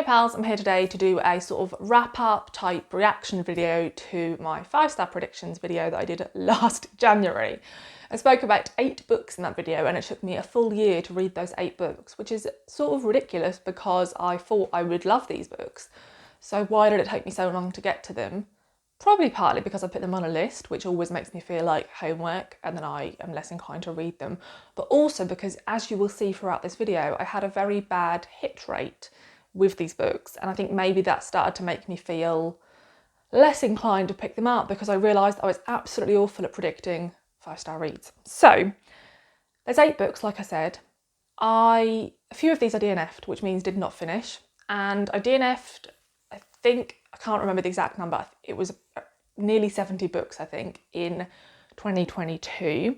Hey pals, I'm here today to do a sort of wrap-up type reaction video to my 5-star predictions video that I did last January. I spoke about 8 books in that video and it took me a full year to read those 8 books, which is sort of ridiculous because I thought I would love these books. So why did it take me so long to get to them? Probably partly because I put them on a list, which always makes me feel like homework and then I am less inclined to read them. But also because, as you will see throughout this video, I had a very bad hit rate with these books, and I think maybe that started to make me feel less inclined to pick them up because I realised I was absolutely awful at predicting 5-star reads. So there's 8 books, like I said. A few of these I DNF'd, which means did not finish, and I DNF'd, I can't remember the exact number, it was nearly 70 books I think in 2022.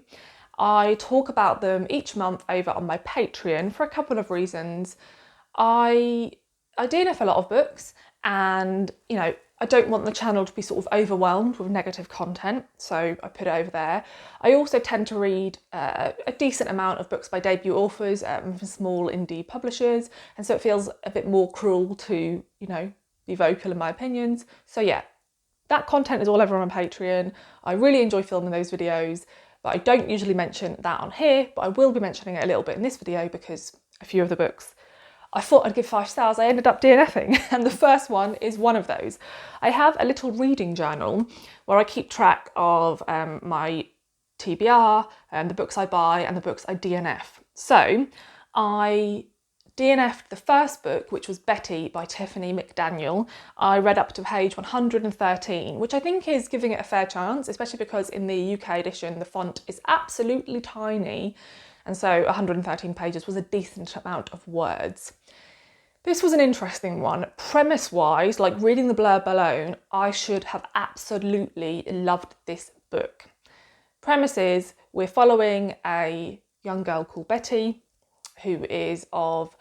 I talk about them each month over on my Patreon for a couple of reasons. I DNF a lot of books, and I don't want the channel to be sort of overwhelmed with negative content, so I put it over there. I also tend to read a decent amount of books by debut authors from small indie publishers, and so it feels a bit more cruel to be vocal in my opinions. So yeah, that content is all over on my Patreon. I really enjoy filming those videos, but I don't usually mention that on here, but I will be mentioning it a little bit in this video because a few of the books I thought I'd give 5 stars, I ended up DNFing, and the first one is one of those. I have a little reading journal where I keep track of my TBR, the books I buy and the books I DNF. So I DNF'd the first book, which was Betty by Tiffany McDaniel. I read up to page 113, which I think is giving it a fair chance, especially because in the UK edition the font is absolutely tiny, and so 113 pages was a decent amount of words. This was an interesting one. Premise-wise, like reading the blurb alone, I should have absolutely loved this book. Premise is we're following a young girl called Betty, who is of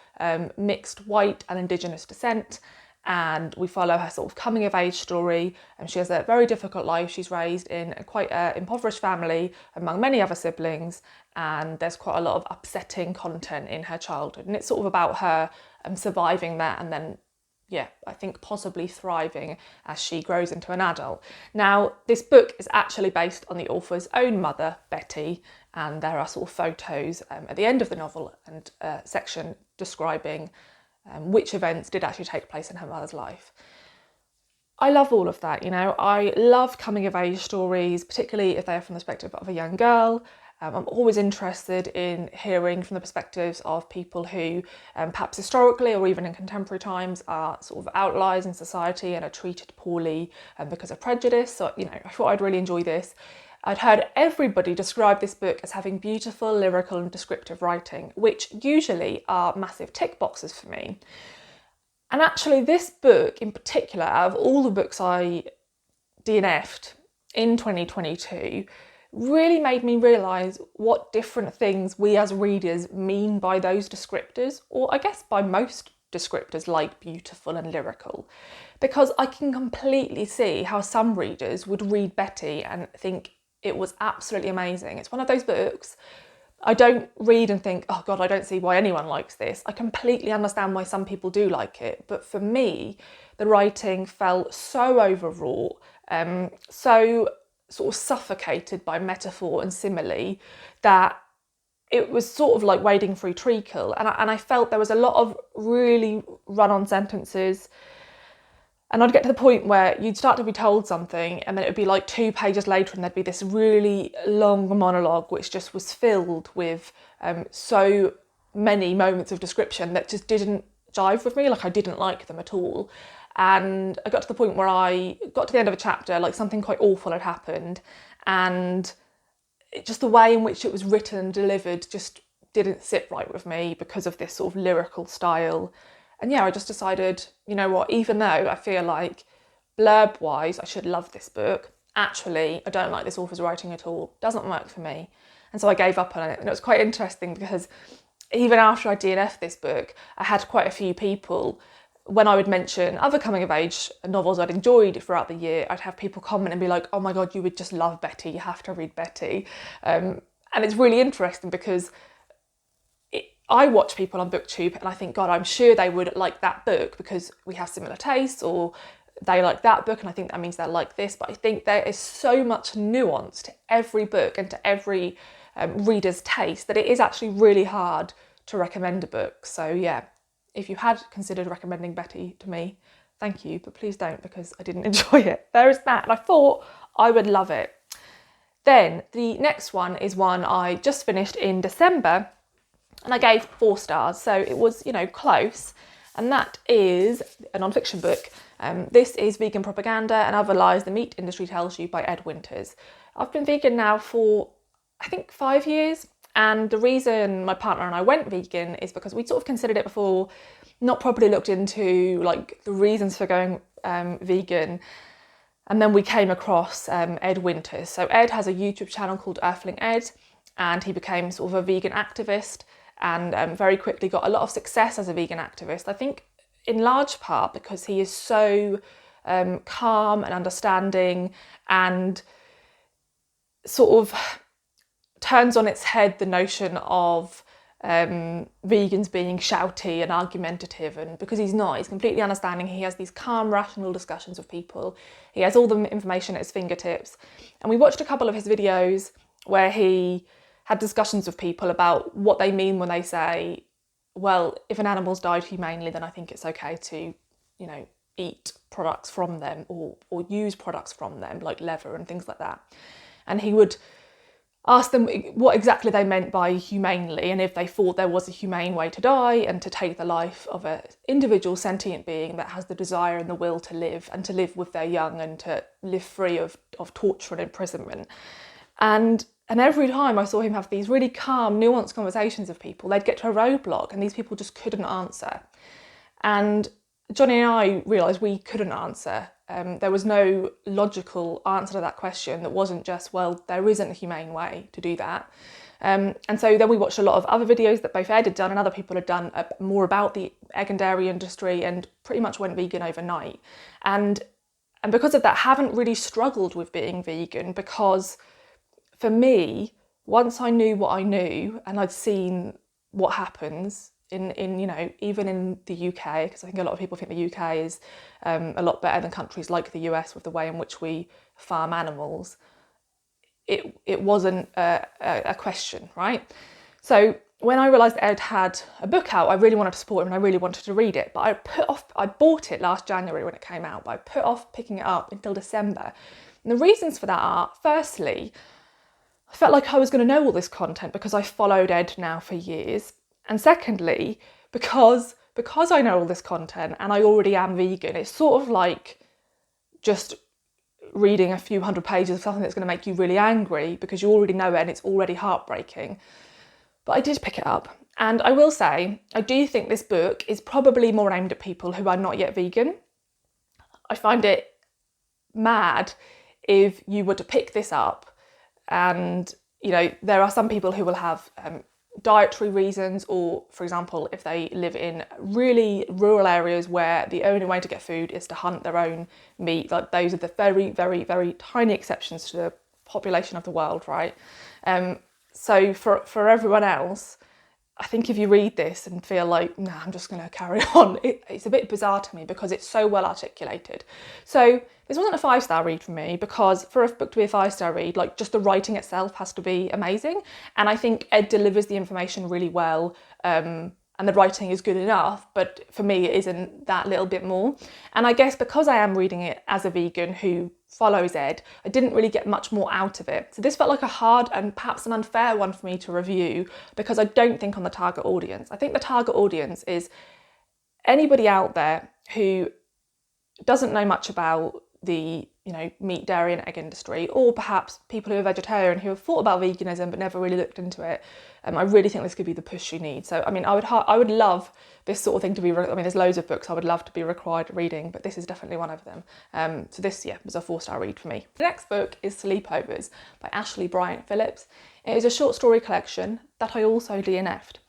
mixed white and Indigenous descent, and we follow her sort of coming of age story. She has a very difficult life. She's raised in quite an impoverished family among many other siblings, and there's quite a lot of upsetting content in her childhood, and it's sort of about her surviving that and then, yeah, I think possibly thriving as she grows into an adult. Now, this book is actually based on the author's own mother, Betty, and there are sort of photos at the end of the novel and a section describing which events did actually take place in her mother's life. I love all of that, I love coming of age stories, particularly if they're from the perspective of a young girl. I'm always interested in hearing from the perspectives of people who perhaps historically or even in contemporary times are sort of outliers in society and are treated poorly because of prejudice. So, I thought I'd really enjoy this. I'd heard everybody describe this book as having beautiful, lyrical and descriptive writing, which usually are massive tick boxes for me. And actually this book in particular, out of all the books I DNF'd in 2022, really made me realise what different things we as readers mean by those descriptors, or I guess by most descriptors like beautiful and lyrical, because I can completely see how some readers would read Betty and think it was absolutely amazing. It's one of those books I don't read and think, oh God, I don't see why anyone likes this. I completely understand why some people do like it, but for me, the writing felt so overwrought, so sort of suffocated by metaphor and simile, that it was sort of like wading through treacle, and I felt there was a lot of really run-on sentences, and I'd get to the point where you'd start to be told something and then it would be like 2 pages later and there'd be this really long monologue which just was filled with so many moments of description that just didn't jive with me, like I didn't like them at all. And I got to the point where I got to the end of a chapter, like something quite awful had happened, and just the way in which it was written and delivered just didn't sit right with me because of this sort of lyrical style. And yeah, I just decided, you know what, even though I feel like blurb-wise I should love this book, actually I don't like this author's writing at all, doesn't work for me. And so I gave up on it, and it was quite interesting because even after I DNF'd this book, I had quite a few people, when I would mention other coming of age novels I'd enjoyed throughout the year, I'd have people comment and be like, oh my God, you would just love Betty, you have to read Betty. And it's really interesting because I watch people on BookTube and I think, God, I'm sure they would like that book because we have similar tastes, or they like that book and I think that means they like this. But I think there is so much nuance to every book and to every reader's taste that it is actually really hard to recommend a book. So yeah, if you had considered recommending Betty to me, thank you, but please don't, because I didn't enjoy it. There is that, and I thought I would love it. Then the next one is one I just finished in December, and I gave 4 stars, so it was, you know, close. And that is a non-fiction book. This is Vegan Propaganda and Other Lies the Meat Industry Tells You by Ed Winters. I've been vegan now for, I think, 5 years. And the reason my partner and I went vegan is because we sort of considered it before, not properly looked into like the reasons for going vegan. And then we came across Ed Winters. So Ed has a YouTube channel called Earthling Ed, and he became sort of a vegan activist and very quickly got a lot of success as a vegan activist. I think in large part because he is so calm and understanding, and sort of turns on its head the notion of vegans being shouty and argumentative, and because he's not, he's completely understanding. He has these calm, rational discussions with people. He has all the information at his fingertips. And we watched a couple of his videos where he had discussions with people about what they mean when they say, well, if an animal's died humanely, then I think it's okay to, you know, eat products from them or use products from them, like leather and things like that. And he would ask them what exactly they meant by humanely, and if they thought there was a humane way to die and to take the life of an individual sentient being that has the desire and the will to live, and to live with their young, and to live free of torture and imprisonment. And every time I saw him have these really calm, nuanced conversations with people, they'd get to a roadblock and these people just couldn't answer. And Johnny and I realised we couldn't answer. There was no logical answer to that question that wasn't just, well, there isn't a humane way to do that. And so then we watched a lot of other videos that both Ed had done and other people had done more about the egg and dairy industry, and pretty much went vegan overnight. And because of that, haven't really struggled with being vegan, because for me, once I knew what I knew and I'd seen what happens in you know, even in the UK, because I think a lot of people think the UK is a lot better than countries like the US with the way in which we farm animals, it wasn't a question, right? So when I realised Ed had a book out, I really wanted to support him and I really wanted to read it, but I bought it last January when it came out, but I put off picking it up until December. And the reasons for that are, firstly, I felt like I was going to know all this content because I followed Ed now for years. And secondly, because I know all this content and I already am vegan, it's sort of like just reading a few hundred pages of something that's going to make you really angry because you already know it and it's already heartbreaking. But I did pick it up. And I will say, I do think this book is probably more aimed at people who are not yet vegan. I find it mad if you were to pick this up and, you know, there are some people who will have dietary reasons, or for example, if they live in really rural areas where the only way to get food is to hunt their own meat. Like, those are the very, very, very tiny exceptions to the population of the world, right? So for everyone else, I think if you read this and feel like, nah, I'm just going to carry on, it's a bit bizarre to me because it's so well articulated. So this wasn't a 5-star read for me, because for a book to be a 5-star read, like, just the writing itself has to be amazing. And I think Ed delivers the information really well, and the writing is good enough, but for me it isn't that little bit more. And I guess because I am reading it as a vegan who follows Ed, I didn't really get much more out of it. So this felt like a hard and perhaps an unfair one for me to review, because I don't think on the target audience. I think the target audience is anybody out there who doesn't know much about the, you know, meat, dairy and egg industry, or perhaps people who are vegetarian who have thought about veganism but never really looked into it. I really think this could be the push you need. So, I mean, I would love this sort of thing to be, I mean, there's loads of books I would love to be required reading, but this is definitely one of them. So this, yeah, was a 4-star read for me. The next book is Sleepovers by Ashley Bryant Phillips. It is a short story collection that I also DNF'd.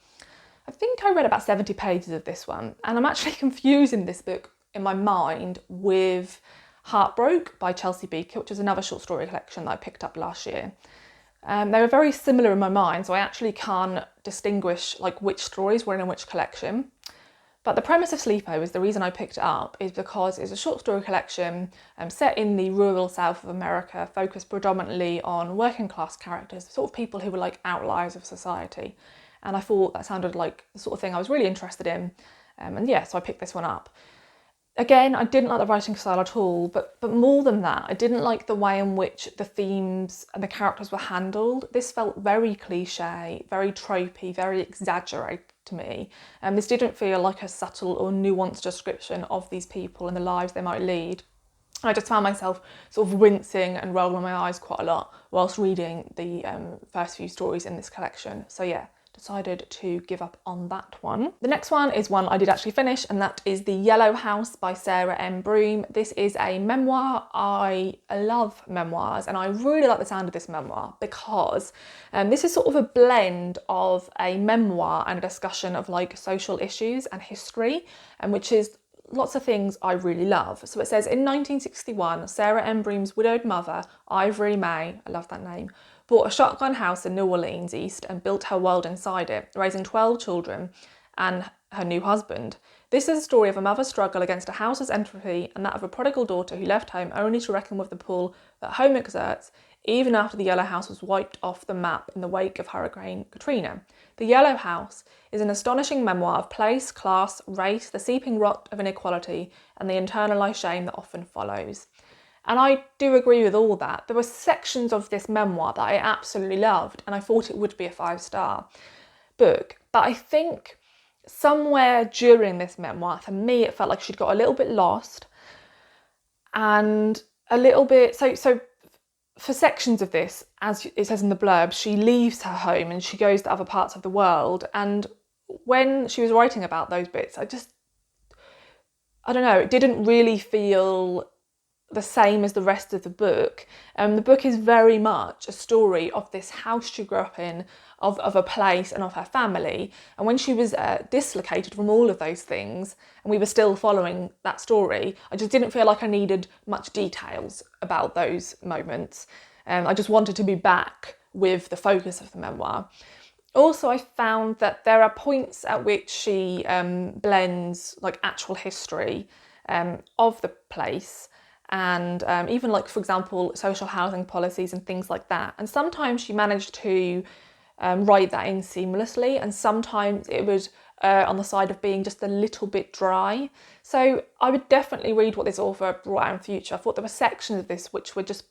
I think I read about 70 pages of this one, and I'm actually confusing this book in my mind with Heartbroke by Chelsea Beaker, which is another short story collection that I picked up last year. They were very similar in my mind, so I actually can't distinguish like which stories were in which collection. But the premise of Sleepovers, the reason I picked it up, is because it's a short story collection set in the rural south of America, focused predominantly on working class characters, sort of people who were like outliers of society. And I thought that sounded like the sort of thing I was really interested in. And yeah, so I picked this one up. Again, I didn't like the writing style at all, but more than that, I didn't like the way in which the themes and the characters were handled. This felt very cliche, very tropey, very exaggerated to me. And this didn't feel like a subtle or nuanced description of these people and the lives they might lead. I just found myself sort of wincing and rolling my eyes quite a lot whilst reading the first few stories in this collection. So yeah, decided to give up on that one. The next one is one I did actually finish, and that is The Yellow House by Sarah M. Broom. This is a memoir. I love memoirs, and I really like the sound of this memoir because this is sort of a blend of a memoir and a discussion of like social issues and history, and which is lots of things I really love. So it says, in 1961, Sarah M. Broom's widowed mother, Ivory May, I love that name, bought a shotgun house in New Orleans East and built her world inside it, raising 12 children and her new husband. This is a story of a mother's struggle against a house's entropy and that of a prodigal daughter who left home only to reckon with the pull that home exerts, even after the Yellow House was wiped off the map in the wake of Hurricane Katrina. The Yellow House is an astonishing memoir of place, class, race, the seeping rot of inequality, and the internalised shame that often follows. And I do agree with all that. There were sections of this memoir that I absolutely loved, and I thought it would be a 5-star book. But I think somewhere during this memoir, for me, it felt like she'd got a little bit lost and a little bit... So for sections of this, as it says in the blurb, she leaves her home and she goes to other parts of the world. And when she was writing about those bits, I don't know, it didn't really feel the same as the rest of the book. The book is very much a story of this house she grew up in, of a place and of her family. And when she was dislocated from all of those things, and we were still following that story, I just didn't feel like I needed much details about those moments. I just wanted to be back with the focus of the memoir. Also, I found that there are points at which she blends like actual history of the place and even like, for example, social housing policies and things like that. And sometimes she managed to write that in seamlessly, and sometimes it was on the side of being just a little bit dry. So I would definitely read what this author brought out in future. I thought there were sections of this which were just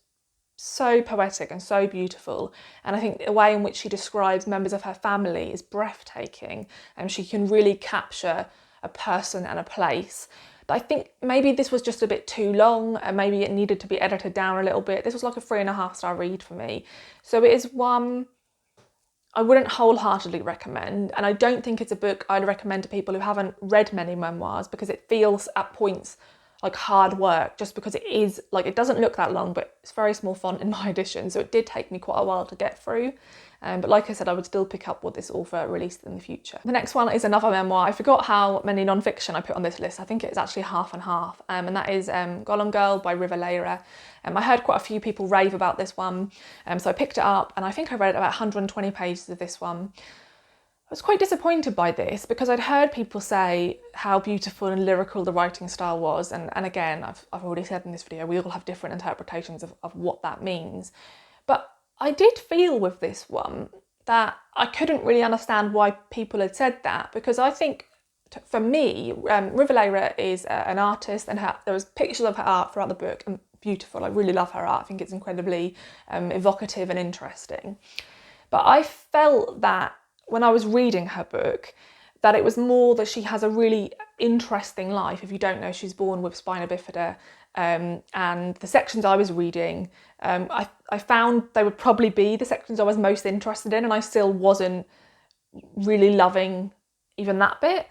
so poetic and so beautiful, and I think the way in which she describes members of her family is breathtaking, and she can really capture a person and a place. But I think maybe this was just a bit too long, and maybe it needed to be edited down a little bit. This was like a 3.5-star read for me. So it is one I wouldn't wholeheartedly recommend, and I don't think it's a book I'd recommend to people who haven't read many memoirs, because it feels at points like hard work, just because it is like, it doesn't look that long, but it's very small font in my edition, so it did take me quite a while to get through. But like I said, I would still pick up what this author released in the future. The next one is another memoir. I forgot how many non-fiction I put on this list. I think it's actually half and half, and that is Gollum Girl by River Lehrer. I heard quite a few people rave about this one, so I picked it up, and I think I read about 120 pages of this one. I was quite disappointed by this because I'd heard people say how beautiful and lyrical the writing style was, and again, I've already said in this video, we all have different interpretations of what that means. But I did feel with this one that I couldn't really understand why people had said that, because I think, for me, River Lehrer is an artist, and there was pictures of her art throughout the book, and beautiful. I really love her art. I think it's incredibly evocative and interesting. But I felt that when I was reading her book, that it was more that she has a really interesting life. If you don't know, she's born with spina bifida, and the sections I was reading, I found they would probably be the sections I was most interested in, and I still wasn't really loving even that bit.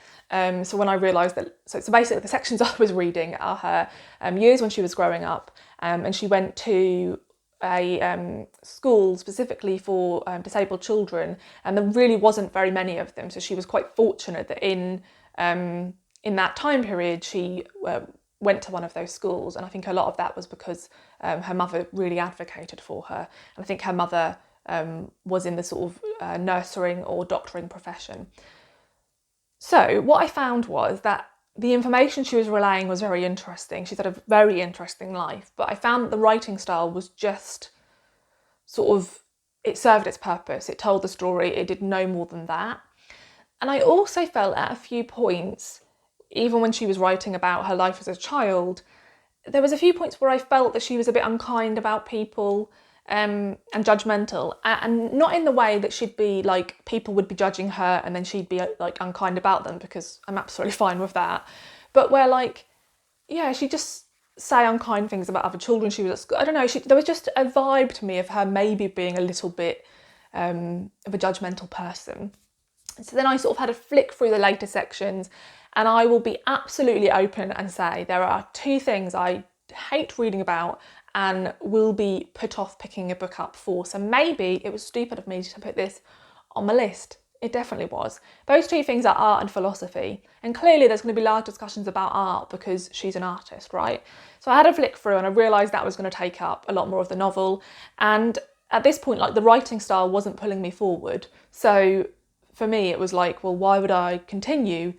So when I realised that, so basically the sections I was reading are her years when she was growing up, and she went to a school specifically for disabled children, and there really wasn't very many of them. So she was quite fortunate that in that time period she went to one of those schools, and I think a lot of that was because her mother really advocated for her. And I think her mother was in the sort of nursing or doctoring profession. So what I found was that the information she was relaying was very interesting. She's had a very interesting life, but I found that the writing style was just sort of, it served its purpose. It told the story, it did no more than that. And I also felt at a few points, even when she was writing about her life as a child, there was a few points where I felt that she was a bit unkind about people, and judgmental, and not in the way that she'd be like, people would be judging her and then she'd be like unkind about them, because I'm absolutely fine with that, but where like, yeah, she'd just say unkind things about other children. She was at school, I don't know, there was just a vibe to me of her maybe being a little bit of a judgmental person. So then I sort of had a flick through the later sections, and I will be absolutely open and say there are two things I hate reading about and will be put off picking a book up for. So maybe it was stupid of me to put this on my list. It definitely was. Those two things are art and philosophy. And clearly there's going to be large discussions about art because she's an artist, right? So I had a flick through and I realised that was going to take up a lot more of the novel. And at this point, like, the writing style wasn't pulling me forward. So for me, it was like, well, why would I continue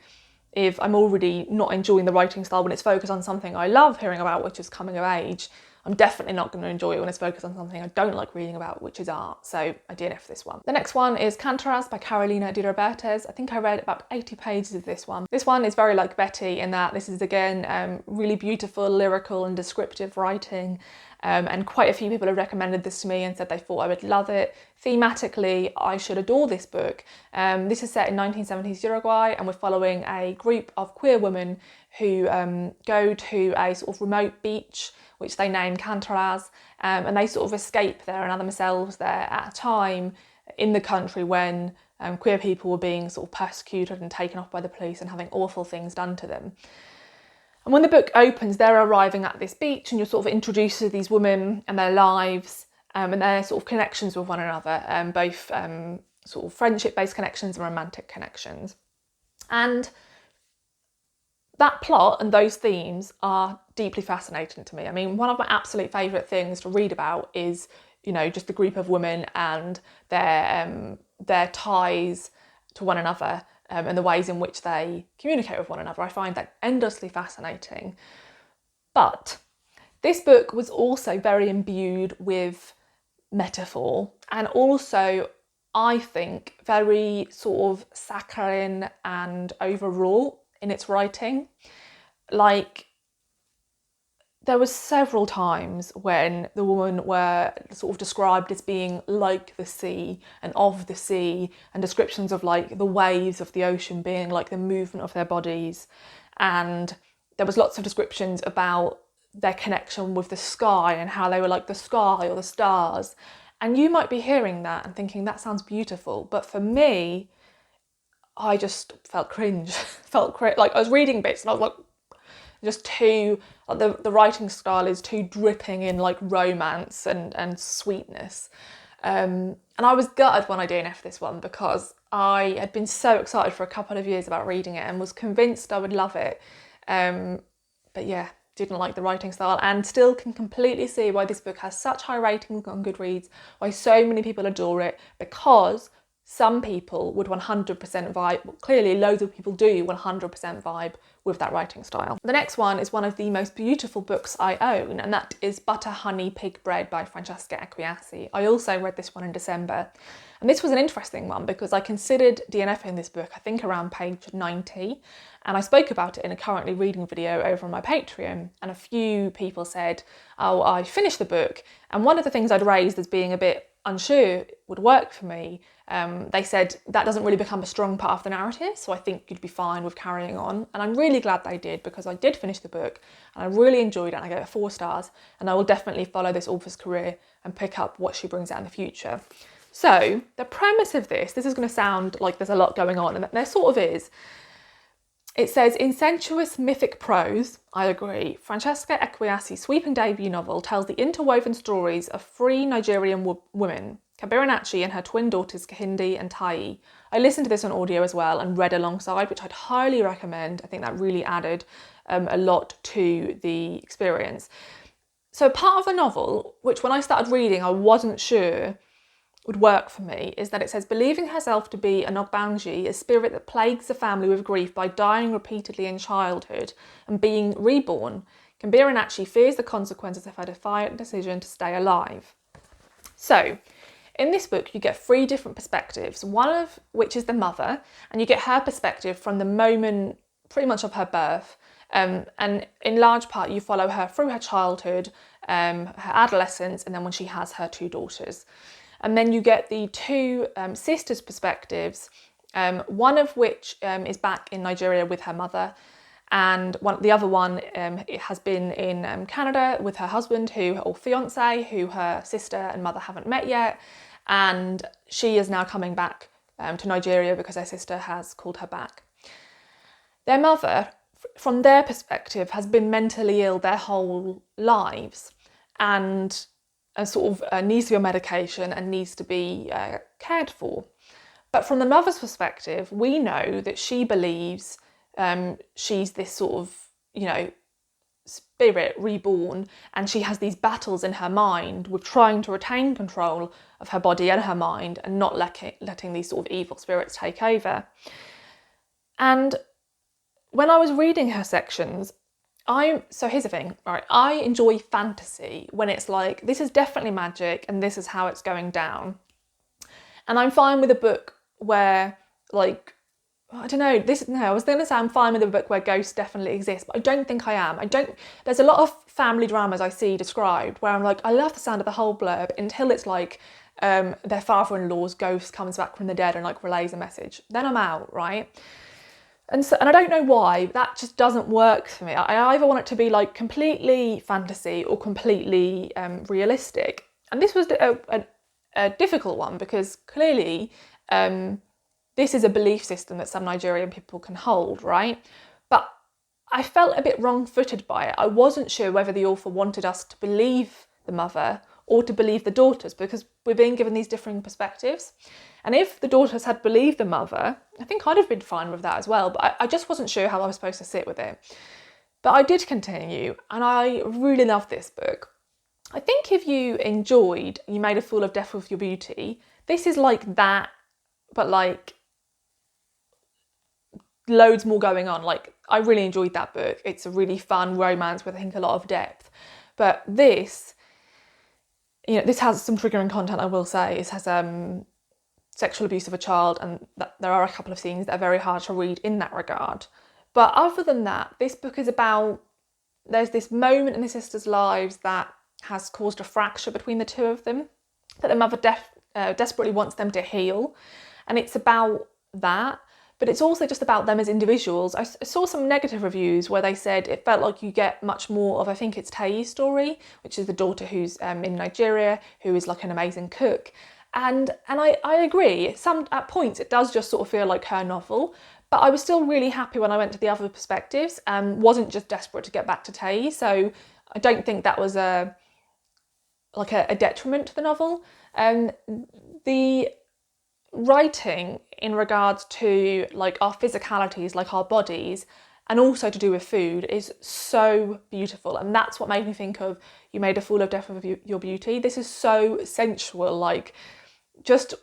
if I'm already not enjoying the writing style when it's focused on something I love hearing about, which is coming of age? I'm definitely not going to enjoy it when it's focused on something I don't like reading about, which is art. So I DNF this one. The next one is Canteras by Carolina Di Robertes. I think I read about 80 pages of this one. This one is very like Betty in that this is, again, really beautiful, lyrical and descriptive writing. And quite a few people have recommended this to me and said they thought I would love it. Thematically, I should adore this book. This is set in 1970s Uruguay, and we're following a group of queer women who go to a sort of remote beach, which they name Canteras, and they sort of escape there and are themselves there at a time in the country when queer people were being sort of persecuted and taken off by the police and having awful things done to them. And when the book opens, they're arriving at this beach and you're sort of introduced to these women and their lives and their sort of connections with one another, both sort of friendship-based connections and romantic connections. And that plot and those themes are deeply fascinating to me. I mean, one of my absolute favourite things to read about is, you know, just the group of women and their ties to one another, and the ways in which they communicate with one another. I find that endlessly fascinating. But this book was also very imbued with metaphor, and also, I think, very sort of saccharine and overwrought in its writing. Like, there was several times when the women were sort of described as being like the sea and of the sea, and descriptions of like the waves of the ocean being like the movement of their bodies. And there was lots of descriptions about their connection with the sky and how they were like the sky or the stars. And you might be hearing that and thinking that sounds beautiful, but for me, I just felt cringe. Like I was reading bits and I was like, just too, the writing style is too dripping in like romance and sweetness. And I was gutted when I DNF'd this one because I had been so excited for a couple of years about reading it and was convinced I would love it. But yeah, didn't like the writing style, and still can completely see why this book has such high ratings on Goodreads, why so many people adore it, because some people would 100% vibe, well, clearly loads of people do 100% vibe with that writing style. The next one is one of the most beautiful books I own, and that is Butter, Honey, Pig Bread by Francesca Equiassi. I also read this one in December, and this was an interesting one because I considered DNFing this book, I think around page 90, and I spoke about it in a currently reading video over on my Patreon, and a few people said, oh, I finished the book, and one of the things I'd raised as being a bit unsure would work for me, they said that doesn't really become a strong part of the narrative, so I think you'd be fine with carrying on. And I'm really glad they did, because I did finish the book and I really enjoyed it, and I gave it 4 stars, and I will definitely follow this author's career and pick up what she brings out in the future. So the premise of this is going to sound like there's a lot going on, and there sort of is. It says, in sensuous mythic prose, I agree, Francesca Equiassi's sweeping debut novel tells the interwoven stories of 3 Nigerian women, Kabiranachi and her twin daughters Kahindi and Tai. I listened to this on audio as well and read alongside, which I'd highly recommend. I think that really added a lot to the experience. So part of the novel, which when I started reading I wasn't sure would work for me is that it says, believing herself to be a Nogbanji, a spirit that plagues the family with grief by dying repeatedly in childhood and being reborn, Kambira fears the consequences of her defiant decision to stay alive. So, in this book, you get 3 different perspectives, one of which is the mother, and you get her perspective from the moment pretty much of her birth. And in large part, you follow her through her childhood, her adolescence, and then when she has her 2 daughters. And then you get the 2 sisters' perspectives, one of which is back in Nigeria with her mother, and the other one has been in Canada with her husband, or fiance, who her sister and mother haven't met yet, and she is now coming back to Nigeria because her sister has called her back. Their mother, from their perspective, has been mentally ill their whole lives, and sort of needs to be on medication and needs to be cared for. But from the mother's perspective, we know that she believes she's this sort of, spirit reborn, and she has these battles in her mind with trying to retain control of her body and her mind and not letting these sort of evil spirits take over. And when I was reading her sections, so here's the thing, right? I enjoy fantasy when it's like, this is definitely magic and this is how it's going down. And I'm fine with a book where, like, I don't know, I was going to say I'm fine with a book where ghosts definitely exist, but I don't think I am. There's a lot of family dramas I see described where I'm like, I love the sound of the whole blurb until it's like their father-in-law's ghost comes back from the dead and like relays a message. Then I'm out, right? And I don't know why, that just doesn't work for me. I either want it to be like completely fantasy or completely realistic. And this was a difficult one because clearly this is a belief system that some Nigerian people can hold, right? But I felt a bit wrong-footed by it. I wasn't sure whether the author wanted us to believe the mother or to believe the daughters, because we're being given these differing perspectives. And if the daughters had believed the mother, I think I'd have been fine with that as well, but I just wasn't sure how I was supposed to sit with it. But I did continue, and I really loved this book. I think if you enjoyed You Made a Fool of Death with Your Beauty, this is like that, but like loads more going on. Like, I really enjoyed that book. It's a really fun romance with, I think, a lot of depth. But this has some triggering content, I will say. It has sexual abuse of a child, and there are a couple of scenes that are very hard to read in that regard. But other than that, this book is about, there's this moment in the sisters' lives that has caused a fracture between the 2 of them, that the mother desperately wants them to heal. And it's about that. But it's also just about them as individuals. I saw some negative reviews where they said it felt like you get much more of, I think it's Tai's story, which is the daughter who's in Nigeria, who is like an amazing cook. And I agree. At points it does just sort of feel like her novel, but I was still really happy when I went to the other perspectives and wasn't just desperate to get back to Tai. So I don't think that was a detriment to the novel. The writing in regards to like our physicalities, like our bodies, and also to do with food is so beautiful, and that's what made me think of You Made a Fool of Death with Your Beauty. This is so sensual, like just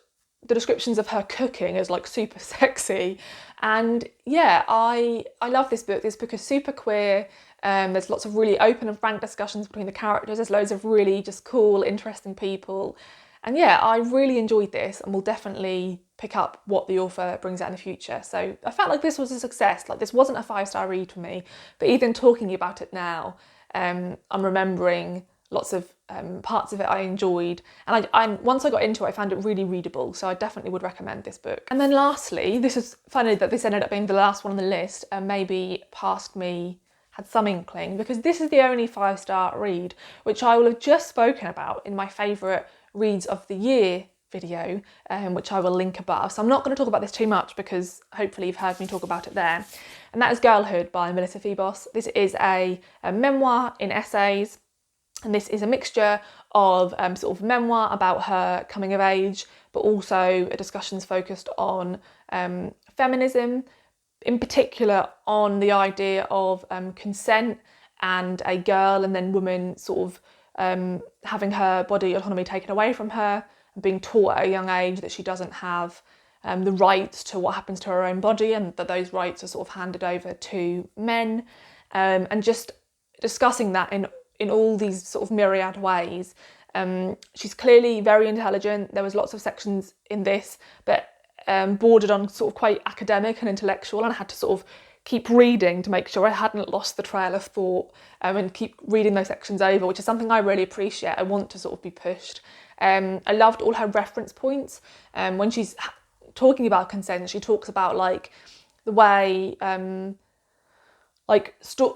the descriptions of her cooking is like super sexy. And yeah, I love this book. This book is super queer. There's lots of really open and frank discussions between the characters. There's loads of really just cool, interesting people. And yeah, I really enjoyed this and will definitely pick up what the author brings out in the future. So I felt like this was a success. Like, this wasn't a 5-star read for me, but even talking about it now, I'm remembering lots of parts of it I enjoyed. And once I got into it, I found it really readable. So I definitely would recommend this book. And then lastly, this is funny that this ended up being the last one on the list, and maybe past me had some inkling, because this is the only 5-star read, which I will have just spoken about in my favourite reads of the year video, which I will link above. So I'm not going to talk about this too much because hopefully you've heard me talk about it there. And that is Girlhood by Melissa Febos. This is a memoir in essays, and this is a mixture of sort of memoir about her coming of age, but also discussions focused on feminism, in particular on the idea of consent and a girl and then woman sort of having her body autonomy taken away from her, being taught at a young age that she doesn't have the rights to what happens to her own body, and that those rights are sort of handed over to men, and just discussing that in all these sort of myriad ways. She's clearly very intelligent. There was lots of sections in this that bordered on sort of quite academic and intellectual, and I had to sort of keep reading to make sure I hadn't lost the trail of thought, and keep reading those sections over, which is something I really appreciate. I want to sort of be pushed. I loved all her reference points. When she's talking about consent, she talks about like the way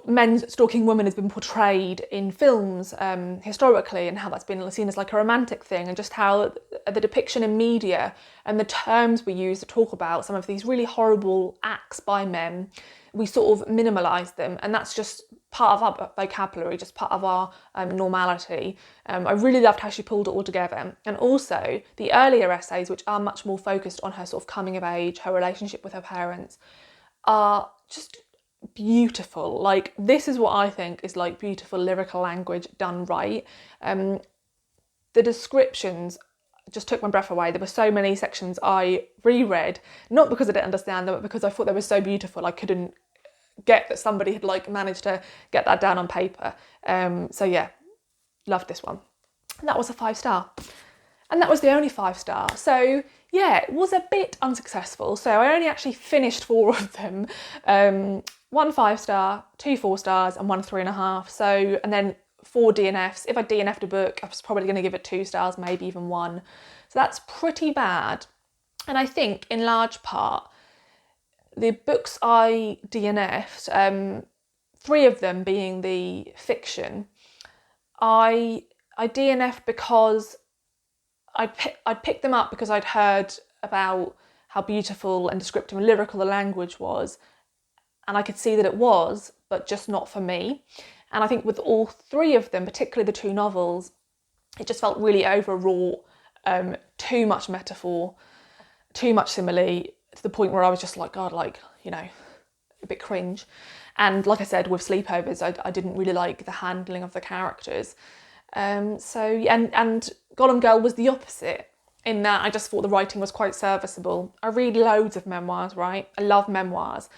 men stalking women has been portrayed in films historically, and how that's been seen as like a romantic thing, and just how the depiction in media and the terms we use to talk about some of these really horrible acts by men, we sort of minimalise them, and that's just part of our vocabulary, just part of our normality. I really loved how she pulled it all together, and also the earlier essays, which are much more focused on her sort of coming of age, her relationship with her parents, are just beautiful. Like, this is what I think is like beautiful lyrical language done right. The descriptions just took my breath away. There were so many sections I reread, not because I didn't understand them, but because I thought they were so beautiful I couldn't get that somebody had like managed to get that down on paper. So yeah, loved this one. And that was a 5-star. And that was the only 5-star. So yeah, it was a bit unsuccessful. So I only actually finished 4 of them. 1 5-star, 2 4-stars, and 1 3.5. So, and then 4 DNFs. If I DNF'd a book, I was probably going to give it 2 stars, maybe even 1. So that's pretty bad. And I think in large part, the books I DNF'd, 3 of them being the fiction, I DNF'd because I'd picked them up because I'd heard about how beautiful and descriptive and lyrical the language was, and I could see that it was, but just not for me. And I think with all 3 of them, particularly the 2 novels, it just felt really overwrought, too much metaphor, too much simile, to the point where I was just like, God, like, you know, a bit cringe. And like I said, with Sleepovers, I didn't really like the handling of the characters. And Gollum Girl was the opposite, in that I just thought the writing was quite serviceable. I read loads of memoirs, right? I love memoirs.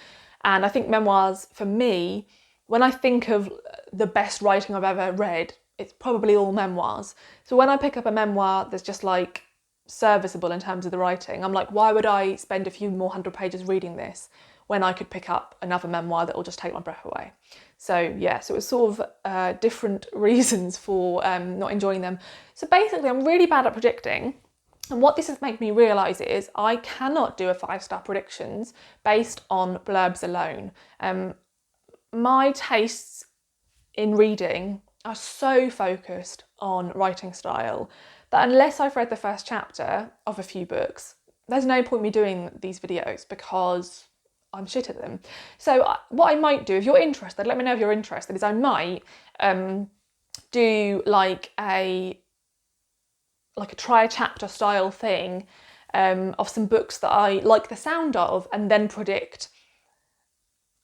And I think memoirs, for me, when I think of the best writing I've ever read, it's probably all memoirs. So when I pick up a memoir that's just like serviceable in terms of the writing, I'm like, why would I spend a few more 100 pages reading this when I could pick up another memoir that will just take my breath away? So yeah, so it was sort of different reasons for not enjoying them. So basically, I'm really bad at predicting. And what this has made me realise is I cannot do a 5-star predictions based on blurbs alone. My tastes in reading are so focused on writing style that unless I've read the first chapter of a few books, there's no point me doing these videos because I'm shit at them. So what I might do, if you're interested, let me know if you're interested, is I might do like a try a chapter style thing of some books that I like the sound of, and then predict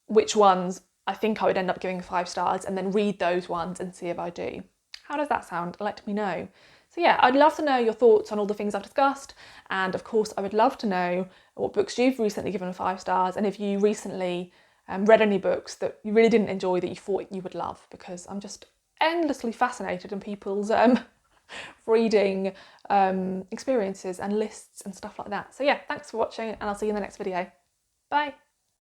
which ones I think I would end up giving 5 stars, and then read those ones and see if I do. How does that sound? Let me know. So yeah, I'd love to know your thoughts on all the things I've discussed, and of course I would love to know what books you've recently given 5 stars, and if you recently read any books that you really didn't enjoy that you thought you would love, because I'm just endlessly fascinated in people's reading experiences and lists and stuff like that. So yeah, thanks for watching, and I'll see you in the next video. Bye.